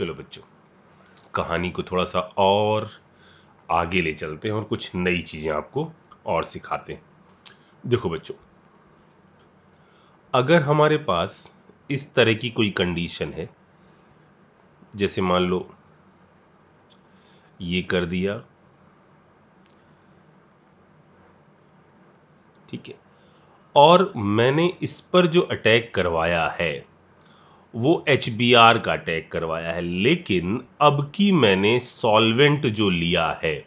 चलो बच्चों, कहानी को थोड़ा सा और आगे ले चलते हैं और कुछ नई चीज़ें आपको और सिखाते हैं। देखो बच्चों, अगर हमारे पास इस तरह की कोई कंडीशन है, जैसे मान लो ये कर दिया, ठीक है, और मैंने इस पर जो अटैक करवाया है वो HBr का अटैक करवाया है, लेकिन अब की मैंने सॉल्वेंट जो लिया है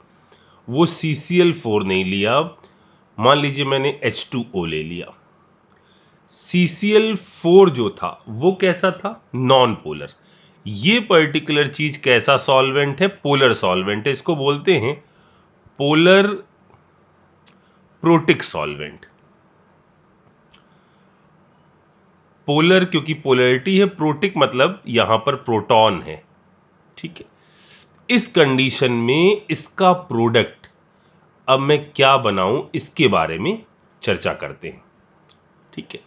वो CCl4 नहीं लिया। मान लीजिए मैंने H2O ले लिया। CCl4 जो था वो कैसा था? Non polar. ये पर्टिकुलर चीज कैसा सॉल्वेंट है? पोलर सॉल्वेंट है। इसको बोलते हैं पोलर प्रोटिक सॉल्वेंट। पोलर क्योंकि पोलरिटी है, प्रोटिक मतलब यहां पर प्रोटॉन है, ठीक है। इस कंडीशन में इसका प्रोडक्ट अब मैं क्या बनाऊं, इसके बारे में चर्चा करते हैं, ठीक है।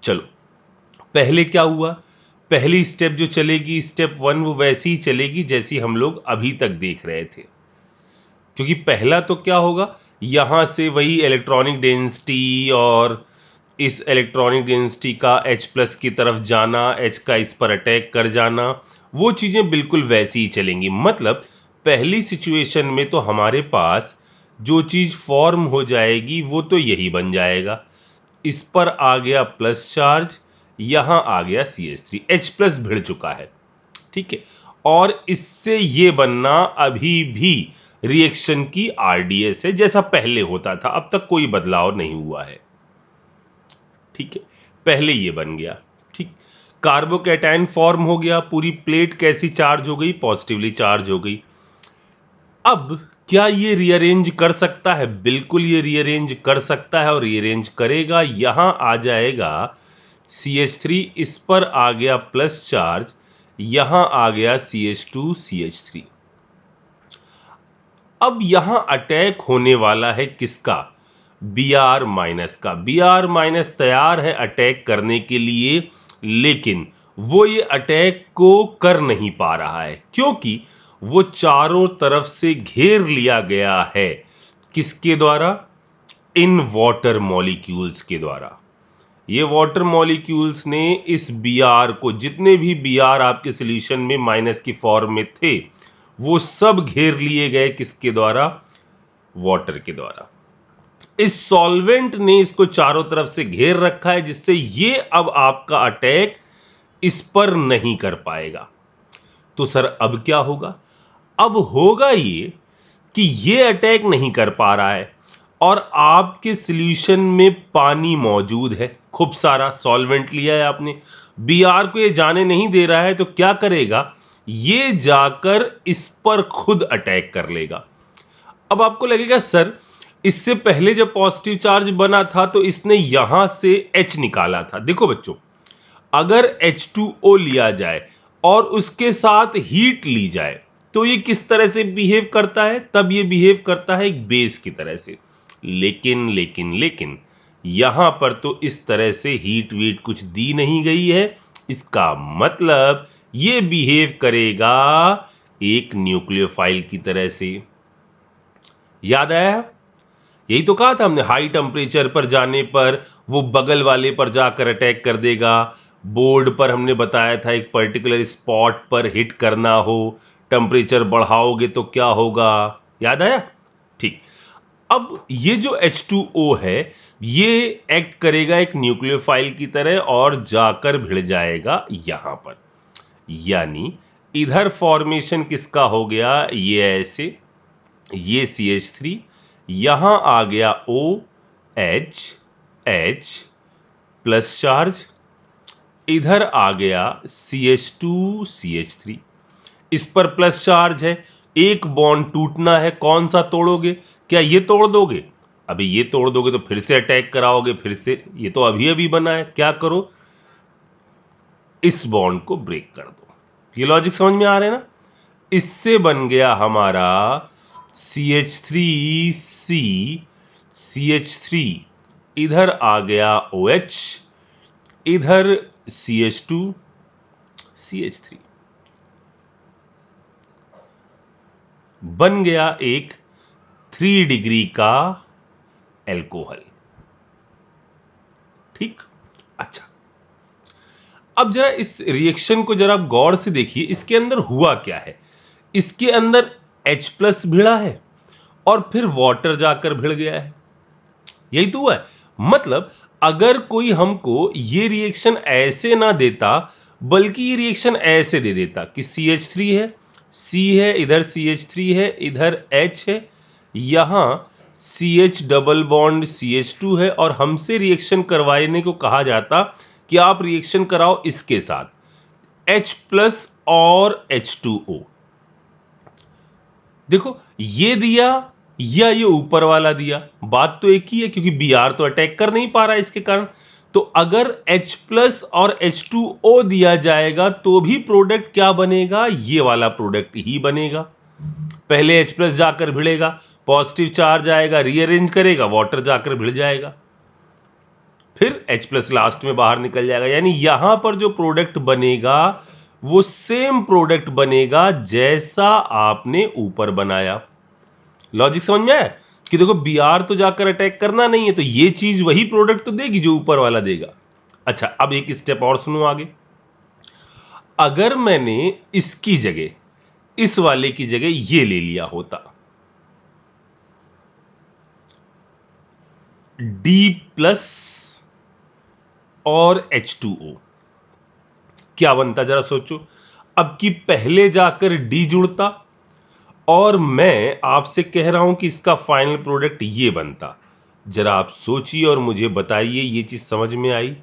चलो, पहले क्या हुआ? पहली स्टेप जो चलेगी, स्टेप 1, वो वैसी ही चलेगी जैसी हम लोग अभी तक देख रहे थे। क्योंकि पहला तो क्या होगा, यहां से वही इलेक्ट्रॉनिक डेंसिटी और इस इलेक्ट्रॉनिक डेंसिटी का H+ की तरफ जाना, H का इस पर अटैक कर जाना, वो चीजें बिल्कुल वैसी ही चलेंगी। मतलब पहली सिचुएशन में तो हमारे पास जो चीज फॉर्म हो जाएगी वो तो यही बन जाएगा। इस पर आ गया प्लस चार्ज, यहां आ गया CH3, H+ भिड़ चुका है, ठीक है। और इससे ये बनना अभी भी रिएक्शन की RDS है, जैसा पहले होता था, अब तक कोई बदलाव नहीं हुआ है, ठीक है। पहले ये बन गया, ठीक। कार्बोकैटायन फॉर्म हो गया, पूरी प्लेट कैसी चार्ज हो गई? पॉजिटिवली चार्ज हो गई। अब क्या ये रीअरेंज कर सकता है? बिल्कुल ये रीअरेंज कर सकता है और रीअरेंज करेगा। यहां आ जाएगा CH3, इस पर आ गया प्लस चार्ज, यहां आ गया CH2 CH3। अब यहां अटैक होने वाला है किसका? Br- का। Br- तैयार है अटैक करने के लिए, लेकिन वो ये अटैक को कर नहीं पा रहा है क्योंकि वो चारों तरफ से घेर लिया गया है। किसके द्वारा? इन वाटर मॉलिक्यूल्स के द्वारा। ये वाटर मॉलिक्यूल्स ने इस Br को, जितने भी Br आपके सॉल्यूशन में माइनस की फॉर्म में थे, वो सब घेर लिए गए। किसके द्वारा? वाटर के द्वारा। इस सॉल्वेंट ने इसको चारों तरफ से घेर रखा है, जिससे ये अब आपका अटैक इस पर नहीं कर पाएगा। तो सर अब क्या होगा? अब होगा ये कि ये अटैक नहीं कर पा रहा है और आपके सॉल्यूशन में पानी मौजूद है, खूब सारा सॉल्वेंट लिया है आपने, Br को ये जाने नहीं दे रहा है, तो क्या करेगा? ये जाकर इस पर खुद अटैक कर लेगा। अब आपको लगेगा सर, इससे पहले जब पॉजिटिव चार्ज बना था तो इसने यहां से H निकाला था। देखो बच्चों, अगर H2O लिया जाए और उसके साथ हीट ली जाए तो ये किस तरह से बिहेव करता है? तब ये बिहेव करता है एक बेस की तरह से। लेकिन यहां पर तो इस तरह से हीट वीट कुछ दी नहीं गई है। इसका मतलब ये बिहेव करेगा एक न्यूक्लियोफाइल की तरह से। याद आया? यही तो कहा था हमने, हाई टेम्परेचर पर जाने पर वो बगल वाले पर जाकर अटैक कर देगा। बोर्ड पर हमने बताया था एक पर्टिकुलर स्पॉट पर हिट करना हो, टेम्परेचर बढ़ाओगे तो क्या होगा? याद आया? ठीक। अब ये जो H2O है, ये एक्ट करेगा एक न्यूक्लियोफाइल की तरह और जाकर भिड़ जाएगा यहां पर। यानी इधर फॉर्मेशन किसका हो गया? ये ऐसे, ये CH3, यहां आ गया OH, H प्लस चार्ज, इधर आ गया CH2 CH3, इस पर प्लस चार्ज है। एक बॉन्ड टूटना है, कौन सा तोड़ोगे? क्या ये तोड़ दोगे? अभी ये तोड़ दोगे तो फिर से अटैक कराओगे, फिर से। ये तो अभी अभी बना है, क्या करो? इस बॉन्ड को ब्रेक कर दो। ये लॉजिक समझ में आ रहा है ना? इससे बन गया हमारा CH3C CH3, इधर आ गया OH, इधर CH2 CH3। बन गया एक 3 डिग्री का एल्कोहल। ठीक, अच्छा, अब जरा इस रिएक्शन को जरा आप गौर से देखिए, इसके अंदर हुआ क्या है। इसके अंदर H प्लस भिड़ा है और फिर वाटर जाकर भिड़ गया है, यही तो हुआ है। मतलब अगर कोई हमको ये रिएक्शन ऐसे ना देता, बल्कि ये रिएक्शन ऐसे दे देता कि CH3 है, C है, इधर CH3 है, इधर H है, यहां CH डबल बॉन्ड CH2 है, और हमसे रिएक्शन करवाने को कहा जाता कि आप रिएक्शन कराओ इसके साथ H प्लस और H2O। देखो ये दिया या ये ऊपर वाला दिया, बात तो एक ही है, क्योंकि Br तो अटैक कर नहीं पा रहा है इसके कारण। तो अगर H प्लस और H2O दिया जाएगा तो भी प्रोडक्ट क्या बनेगा, ये वाला प्रोडक्ट ही बनेगा। पहले H प्लस जाकर भिड़ेगा, पॉजिटिव चार्ज आएगा, रीअरेंज करेगा, वाटर जाकर भिड़ जाएगा, फिर H प्लस लास्ट में बाहर निकल जाएगा। यानी यहां पर जो प्रोडक्ट बनेगा वो सेम प्रोडक्ट बनेगा जैसा आपने ऊपर बनाया। लॉजिक समझ में आया कि देखो Br तो जाकर अटैक करना नहीं है, तो ये चीज वही प्रोडक्ट तो देगी जो ऊपर वाला देगा। अच्छा, अब एक स्टेप और सुनो आगे। अगर मैंने इसकी जगह, इस वाले की जगह ये ले लिया होता, D प्लस और H2O, क्या बनता जरा सोचो। अब कि पहले जाकर D जुड़ता और मैं आपसे कह रहा हूं कि इसका फाइनल प्रोडक्ट ये बनता। जरा आप सोचिए और मुझे बताइए, ये चीज समझ में आई।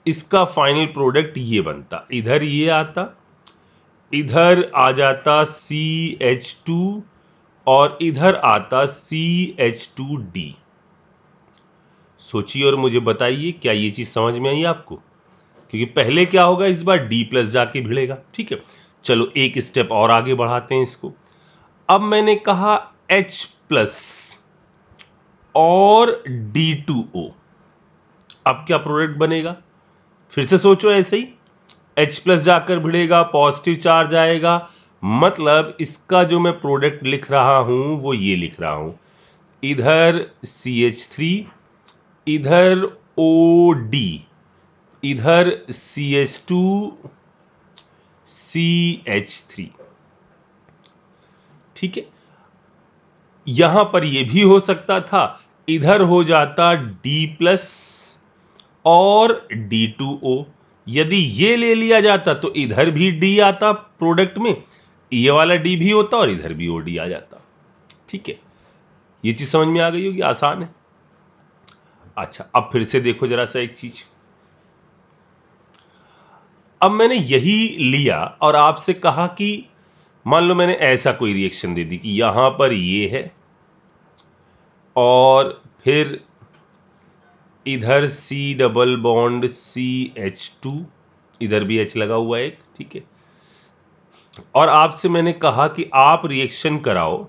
इसका फाइनल प्रोडक्ट ये बनता, इधर ये आता, इधर आ जाता CH2 और इधर आता CH2D। सोचिए और मुझे बताइए, क्या ये चीज समझ में आई आपको? क्योंकि पहले क्या होगा, इस बार D प्लस जाके भिड़ेगा। ठीक है, चलो एक स्टेप और आगे बढ़ाते हैं इसको। अब मैंने कहा H प्लस और D2O, अब क्या प्रोडक्ट बनेगा? फिर से सोचो ऐसे ही, H प्लस जाकर भिड़ेगा, पॉजिटिव चार्ज आएगा, मतलब इसका जो मैं प्रोडक्ट लिख रहा हूं वो ये लिख रहा हूं, इधर CH3, इधर OD, इधर CH2 CH3। ठीक है, यहां पर यह भी हो सकता था, इधर हो जाता D प्लस और D2O। यदि ये ले लिया जाता तो इधर भी D आता प्रोडक्ट में, ये वाला D भी होता और इधर भी OD आ जाता। ठीक है, ये चीज समझ में आ गई होगी, आसान है। अच्छा, अब फिर से देखो जरा सा एक चीज। अब मैंने यही लिया और आपसे कहा कि मान लो मैंने ऐसा कोई रिएक्शन दे दी कि यहां पर ये है और फिर इधर C डबल बॉन्ड CH2, इधर भी H लगा हुआ है एक। ठीक है, और आपसे मैंने कहा कि आप रिएक्शन कराओ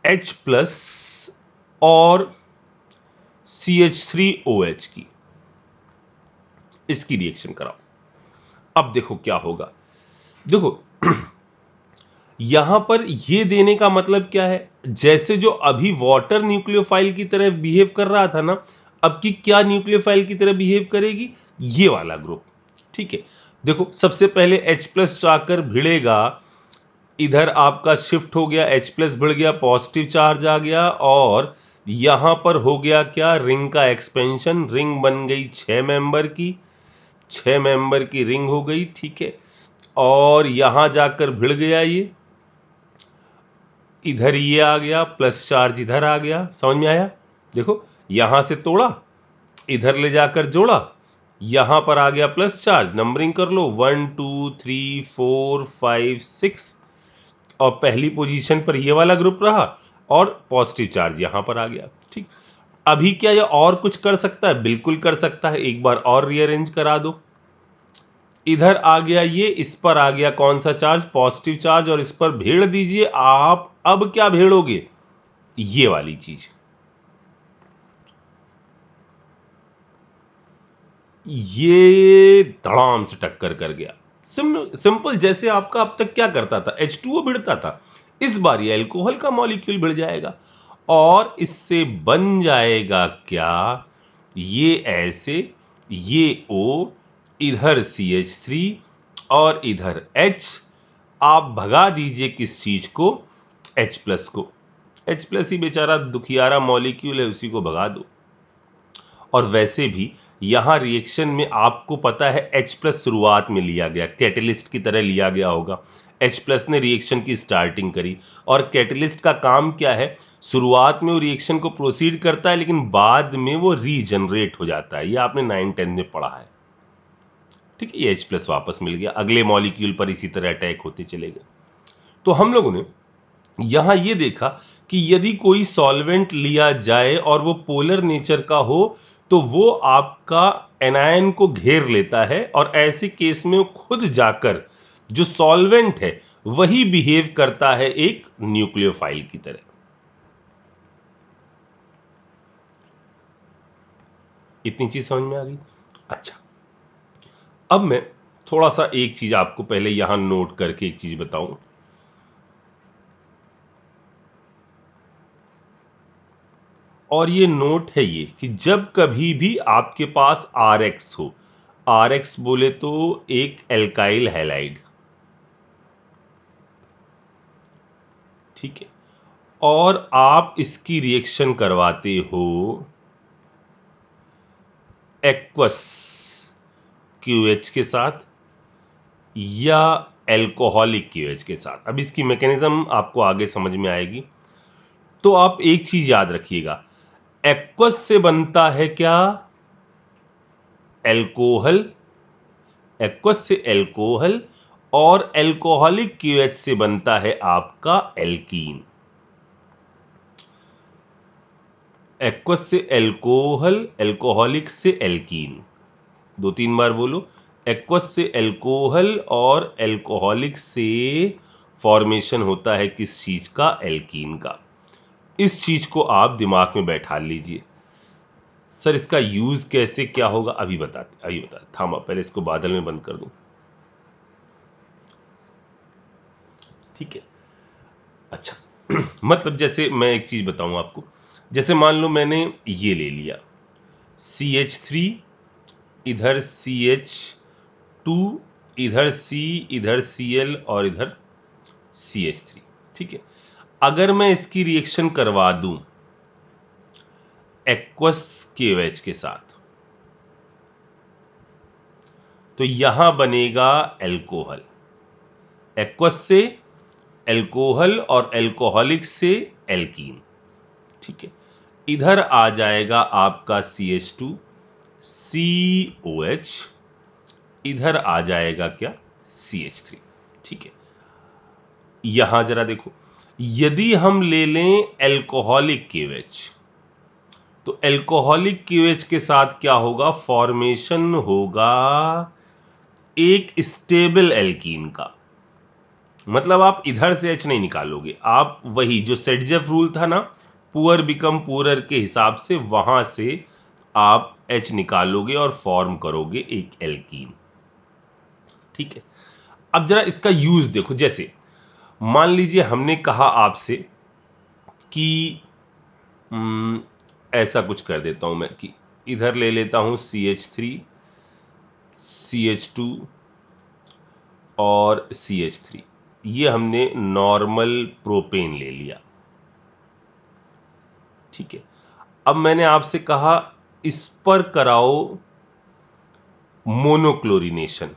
H प्लस और CH3OH की, इसकी रिएक्शन कराओ। अब देखो क्या होगा। देखो यहां पर ये देने का मतलब क्या है, जैसे जो अभी वाटर न्यूक्लियोफाइल की तरह बिहेव कर रहा था ना, अब की क्या न्यूक्लियोफाइल की तरह बिहेव करेगी, ये वाला ग्रुप। ठीक है, देखो सबसे पहले H प्लस जाकर भिड़ेगा, इधर आपका शिफ्ट हो गया, H प्लस भिड़ गया, पॉजिटिव चार्ज आ गया, और यहां पर हो गया क्या, रिंग का एक्सपेंशन, रिंग बन गई 6 मेंबर की, 6 मेंबर की रिंग हो गई। ठीक है, और यहां जाकर भिड़ गया ये, इधर ये आ गया, प्लस चार्ज इधर आ गया। समझ में आया? देखो यहां से तोड़ा, इधर ले जाकर जोड़ा, यहां पर आ गया प्लस चार्ज, नंबरिंग कर लो 1 2 3 4 5 6, और पहली पोजीशन पर ये वाला ग्रुप रहा और पॉजिटिव चार्ज यहां पर आ गया। ठीक, अभी क्या ये और कुछ कर सकता है? बिल्कुल कर सकता है, एक बार और रीअरेंज करा दो। इधर आ गया ये, इस पर आ गया कौन सा चार्ज, पॉजिटिव चार्ज, और इस पर भेड़ दीजिए आप। अब क्या भेड़ोगे, ये वाली चीज, ये धड़ाम से टक्कर कर गया। सिंपल, जैसे आपका अब तक क्या करता था, H2O भिड़ता था, इस बार ये अल्कोहल का मॉलिक्यूल भिड़ जाएगा और इससे बन जाएगा क्या, ये ऐसे, ये O, इधर CH3 और इधर H, आप भगा दीजिए किस चीज को, H प्लस को। H प्लस ही बेचारा दुखियारा मॉलिक्यूल है, उसी को भगा दो। और वैसे भी यहां रिएक्शन में आपको पता है H प्लस शुरुआत में लिया गया, कैटेलिस्ट की तरह लिया गया होगा। H प्लस ने रिएक्शन की स्टार्टिंग करी और कैटेलिस्ट का काम क्या है, शुरुआत में वो रिएक्शन को प्रोसीड करता है लेकिन बाद में वो रीजनरेट हो जाता है। ये आपने 9-10 में पढ़ा है, ठीक है। ये H प्लस वापस मिल गया, अगले मॉलिक्यूल पर इसी तरह अटैक होते चले गए। तो हम लोगों ने यहां ये देखा कि यदि कोई सॉल्वेंट लिया जाए और वो पोलर नेचर का हो तो वो आपका एनायन को घेर लेता है और ऐसे केस में वो खुद जाकर जो सॉल्वेंट है वही बिहेव करता है एक न्यूक्लियोफाइल की तरह। इतनी चीज समझ में आ गई। अच्छा, अब मैं थोड़ा सा एक चीज आपको पहले यहां नोट करके एक चीज बताऊं। और ये नोट है ये कि जब कभी भी आपके पास RX हो, RX बोले तो एक एल्काइल हैलाइड, ठीक है, और आप इसकी रिएक्शन करवाते हो एक्वस QH के साथ या एल्कोहलिक QH के साथ। अब इसकी मैकेनिज्म आपको आगे समझ में आएगी। तो आप एक चीज याद रखिएगा, एक्वस से बनता है क्या, एल्कोहल, एक्वस से एल्कोहल, और एल्कोहलिक QH से बनता है आपका एल्कीन। एक्वस से एल्कोहल, एल्कोहलिक से एल्कीन, 2-3 बार बोलो, एक्वस से एल्कोहल और एल्कोहलिक से फॉर्मेशन होता है किस चीज का, एल्कीन का। इस चीज को आप दिमाग में बैठा लीजिए। सर इसका यूज कैसे क्या होगा, अभी बताते थामा, पहले इसको बादल में बंद कर दूं, ठीक है। अच्छा मतलब जैसे मैं एक चीज बताऊं आपको, जैसे मान लो मैंने ये ले लिया CH3, इधर CH2, इधर C, इधर Cl और इधर CH3, ठीक है। अगर मैं इसकी रिएक्शन करवा दूं एक्वस KOH के साथ तो यहां बनेगा एल्कोहल, एक्वस से एल्कोहल और एल्कोहलिक से एल्कीन, ठीक है। इधर आ जाएगा आपका CH2 COH, इधर आ जाएगा क्या, CH3, ठीक है। यहां जरा देखो, यदि हम ले लें एल्कोहलिक KOH तो एल्कोहलिक KOH के साथ क्या होगा, फॉर्मेशन होगा एक स्टेबल एल्कीन का। मतलब आप इधर से H नहीं निकालोगे, आप वही जो सेडजेफ रूल था ना, पुअर बिकम पुअरर के हिसाब से वहां से आप H निकालोगे और फॉर्म करोगे एक एल्कीन, ठीक है। अब जरा इसका यूज देखो, जैसे मान लीजिए हमने कहा आपसे कि ऐसा कुछ कर देता हूं मैं कि इधर ले लेता हूं CH3 CH2 और CH3, ये हमने नॉर्मल प्रोपेन ले लिया, ठीक है। अब मैंने आपसे कहा इस पर कराओ मोनोक्लोरिनेशन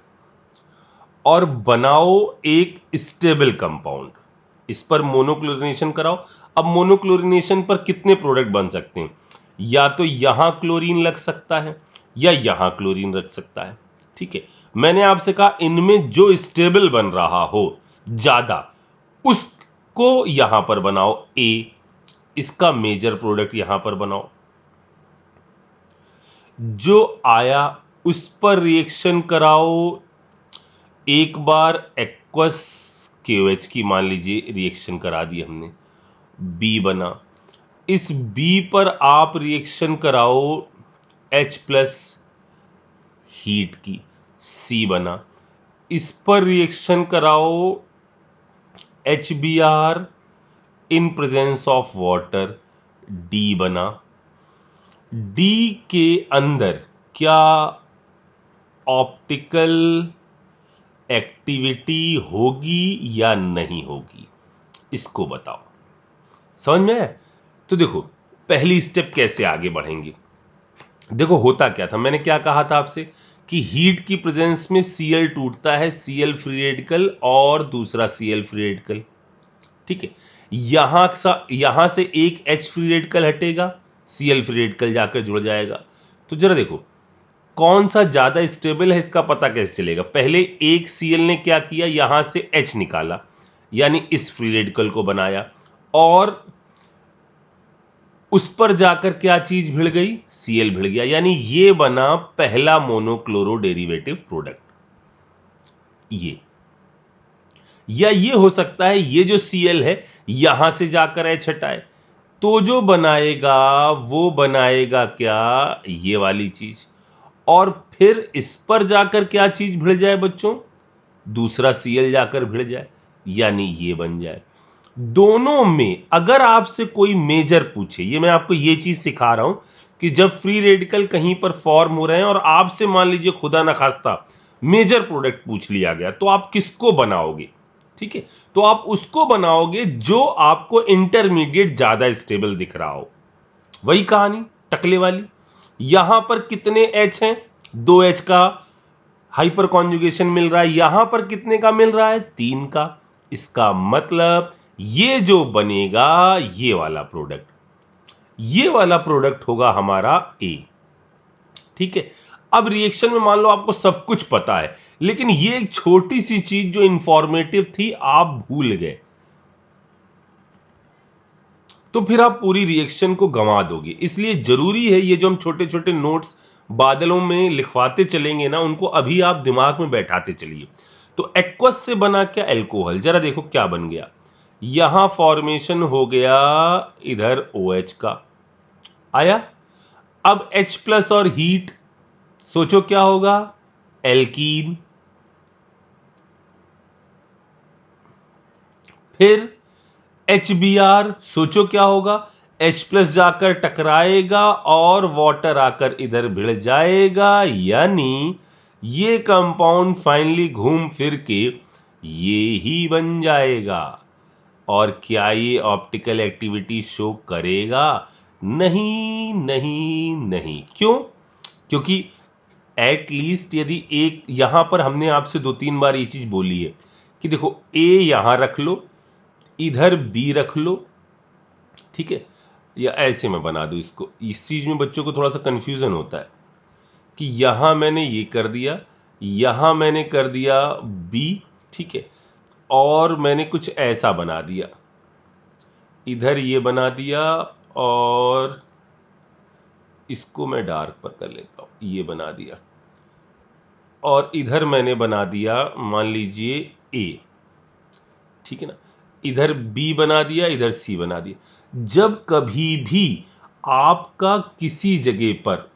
और बनाओ एक स्टेबल कंपाउंड, इस पर मोनोक्लोरिनेशन कराओ। अब मोनोक्लोरिनेशन पर कितने प्रोडक्ट बन सकते हैं, या तो यहां क्लोरीन लग सकता है या यहां क्लोरीन लग सकता है, ठीक है। मैंने आपसे कहा इनमें जो स्टेबल बन रहा हो ज्यादा उसको यहां पर बनाओ A, इसका मेजर प्रोडक्ट यहां पर बनाओ, जो आया उस पर रिएक्शन कराओ। एक बार एक्वस KOH की मान लीजिए रिएक्शन करा दी हमने, B बना, इस B पर आप रिएक्शन कराओ H प्लस हीट की, C बना, इस पर रिएक्शन कराओ HBr in presence of water, D बना। D के अंदर क्या ऑप्टिकल एक्टिविटी होगी या नहीं होगी, इसको बताओ। समझ में आया? तो देखो पहली स्टेप कैसे आगे बढ़ेंगे। देखो होता क्या था, मैंने क्या कहा था आपसे कि हीट की प्रेजेंस में Cl टूटता है, Cl फ्री रेडिकल और दूसरा Cl फ्री रेडिकल। ठीक है, यहां से एक H फ्री रेडिकल हटेगा, Cl फ्री रेडिकल जाकर जुड़ जाएगा। तो जरा देखो कौन सा ज्यादा स्टेबल है, इसका पता कैसे चलेगा। पहले एक Cl ने क्या किया, यहां से H निकाला, यानी इस फ्री रेडिकल को बनाया, और उस पर जाकर क्या चीज भिड़ गई, Cl भिड़ गया, यानी ये बना पहला मोनोक्लोरो डेरिवेटिव प्रोडक्ट। या ये हो सकता है ये जो Cl है यहां से जाकर H हटाए, तो जो बनाएगा वो बनाएगा क्या, ये वाली चीज, और फिर इस पर जाकर क्या चीज भिड़ जाए बच्चों, दूसरा Cl जाकर भिड़ जाए, यानी ये बन जाए। दोनों में अगर आपसे कोई मेजर पूछे, ये मैं आपको ये चीज सिखा रहा हूं कि जब फ्री रेडिकल कहीं पर फॉर्म हो रहे हैं और आपसे मान लीजिए खुदा ना खास्ता मेजर प्रोडक्ट पूछ लिया गया, तो आप किसको बनाओगे। ठीक है, तो आप उसको बनाओगे जो आपको इंटरमीडिएट ज्यादा स्टेबल दिख रहा हो। वही कहानी टकले वाली, यहां पर कितने H हैं, 2H का हाइपर कॉन्जुगेशन मिल रहा है, यहां पर कितने का मिल रहा है, 3 का। इसका मतलब ये जो बनेगा ये वाला प्रोडक्ट होगा हमारा A। ठीक है, अब रिएक्शन में मान लो आपको सब कुछ पता है, लेकिन ये एक छोटी सी चीज जो इंफॉर्मेटिव थी आप भूल गए, तो फिर आप पूरी रिएक्शन को गंवा दोगे। इसलिए जरूरी है ये जो हम छोटे छोटे नोट्स बादलों में लिखवाते चलेंगे ना, उनको अभी आप दिमाग में बैठाते चलिए। तो एक्वस से बना क्या, एल्कोहल। जरा देखो क्या बन गया, यहां फॉर्मेशन हो गया इधर OH का आया। अब H प्लस और हीट, सोचो क्या होगा, एल्कीन। फिर HBr, सोचो क्या होगा, H प्लस जाकर टकराएगा और वाटर आकर इधर भिड़ जाएगा, यानी ये कंपाउंड फाइनली घूम फिर के ये ही बन जाएगा। और क्या ये ऑप्टिकल एक्टिविटी शो करेगा, नहीं नहीं नहीं। क्यों, क्योंकि एटलीस्ट यदि एक यहां पर हमने आपसे 2-3 बार ये चीज बोली है कि देखो A यहां रख लो, इधर B रख लो, ठीक है, या ऐसे मैं बना दूं इसको। इस चीज में बच्चों को थोड़ा सा कंफ्यूजन होता है कि यहां मैंने ये कर दिया, यहां मैंने कर दिया B, ठीक है, और मैंने कुछ ऐसा बना दिया, इधर ये बना दिया, और इसको मैं डार्क पर कर लेता हूं, ये बना दिया, और इधर मैंने बना दिया मान लीजिए A, ठीक है ना, इधर B बना दिया, इधर C बना दिया। जब कभी भी आपका किसी जगह पर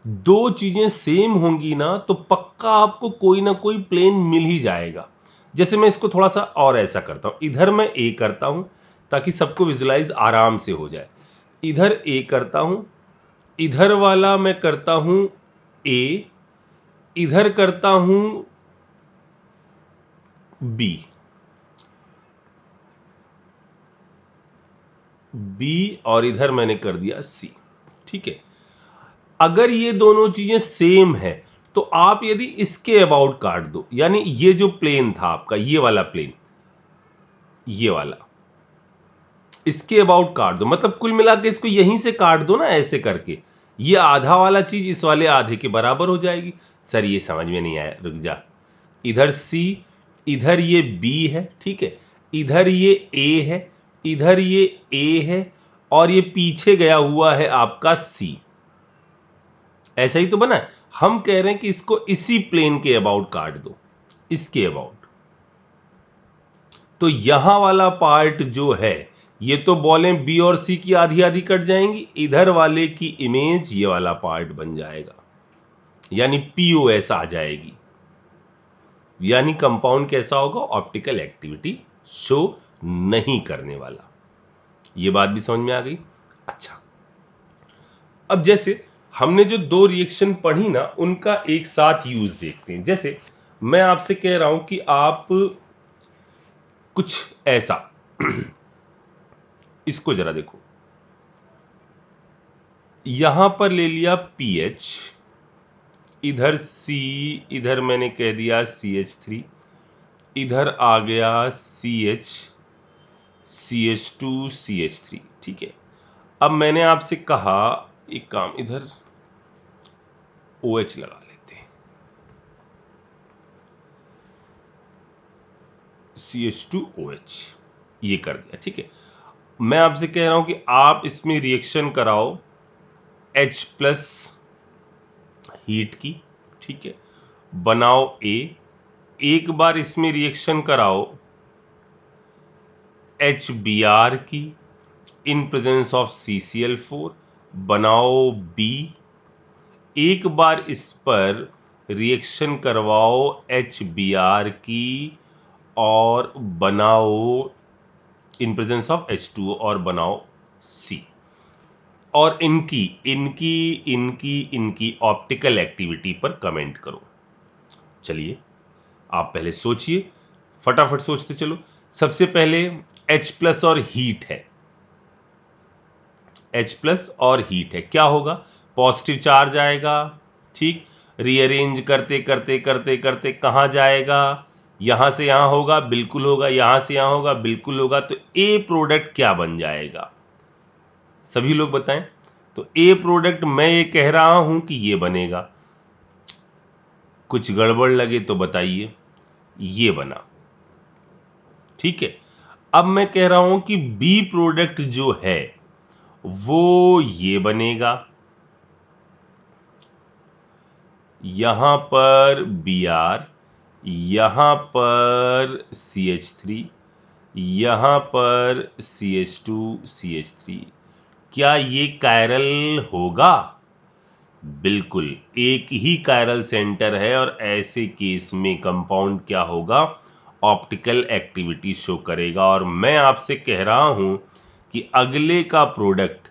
दो चीजें सेम होंगी ना, तो पक्का आपको कोई ना कोई प्लेन मिल ही जाएगा। जैसे मैं इसको थोड़ा सा और ऐसा करता हूं, इधर मैं A करता हूं ताकि सबको विजुलाइज आराम से हो जाए। इधर A करता हूं, इधर वाला मैं करता हूं A, इधर करता हूं B, और इधर मैंने कर दिया C। ठीक है, अगर ये दोनों चीजें सेम है तो आप यदि इसके अबाउट काट दो, यानी ये जो प्लेन था आपका, ये वाला प्लेन, ये वाला, इसके अबाउट काट दो, मतलब कुल मिला के इसको यहीं से काट दो ना, ऐसे करके ये आधा वाला चीज इस वाले आधे के बराबर हो जाएगी। सर ये समझ में नहीं आया, रुक जा। इधर C, इधर ये B है, ठीक है, इधर ये A है, इधर ये A है, और ये पीछे गया हुआ है आपका C। ऐसा ही तो बना है। हम कह रहे हैं कि इसको इसी प्लेन के अबाउट काट दो, इसके अबाउट। तो यहां वाला पार्ट जो है, ये तो बॉलें B और C की आधी आधी कट जाएंगी, इधर वाले की इमेज ये वाला पार्ट बन जाएगा, यानी POS आ जाएगी। यानी कंपाउंड कैसा होगा? ऑप्टिकल एक्टिविटी शो नहीं करने वाला। ये बात भी समझ में आ गई। अच्छा, अब जैसे हमने जो दो रिएक्शन पढ़ी ना, उनका एक साथ यूज देखते हैं। जैसे मैं आपसे कह रहा हूं कि आप कुछ ऐसा इसको जरा देखो, यहां पर ले लिया पीएच, इधर सी, इधर मैंने कह दिया CH3, इधर आ गया CH, CH2, CH3। ठीक है, अब मैंने आपसे कहा एक काम, इधर OH लगा लेते हैं, CH2OH, ये कर दिया। ठीक है, मैं आपसे कह रहा हूं कि आप इसमें रिएक्शन कराओ H+ हीट की। ठीक है, बनाओ A, एक बार इसमें रिएक्शन कराओ HBr की इन प्रेजेंस ऑफ CCl4, बनाओ B, एक बार इस पर रिएक्शन करवाओ HBr की और बनाओ इन प्रेजेंस ऑफ H2O और बनाओ C, और इनकी इनकी इनकी इनकी ऑप्टिकल एक्टिविटी पर कमेंट करो। चलिए आप पहले सोचिए, फटाफट सोचते चलो। सबसे पहले H+ और हीट है, H+ और हीट है, क्या होगा? पॉजिटिव चार्ज आएगा। ठीक, रीअरेंज करते करते करते करते कहाँ जाएगा? यहां से यहां होगा, बिल्कुल होगा, यहां से यहां होगा, बिल्कुल होगा। तो ए प्रोडक्ट क्या बन जाएगा? सभी लोग बताएं। तो ए प्रोडक्ट मैं ये कह रहा हूं कि ये बनेगा, कुछ गड़बड़ लगे तो बताइए। ये बना। ठीक है, अब मैं कह रहा हूं कि बी प्रोडक्ट जो है वो ये बनेगा, यहां पर Br, यहां पर CH3, यहां पर CH2 CH3। क्या ये कायरल होगा? बिल्कुल, एक ही कायरल सेंटर है और ऐसे केस में कंपाउंड क्या होगा? ऑप्टिकल एक्टिविटी शो करेगा। और मैं आपसे कह रहा हूं कि अगले का प्रोडक्ट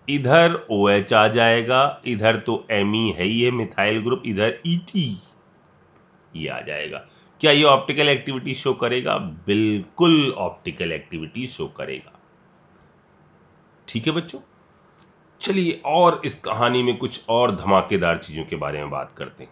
इधर OH आ जाएगा, इधर तो Me है ही है मिथाइल ग्रुप, इधर ET ये आ जाएगा। क्या ये ऑप्टिकल एक्टिविटी शो करेगा? बिल्कुल ऑप्टिकल एक्टिविटी शो करेगा। ठीक है बच्चों, चलिए और इस कहानी में कुछ और धमाकेदार चीजों के बारे में बात करते हैं।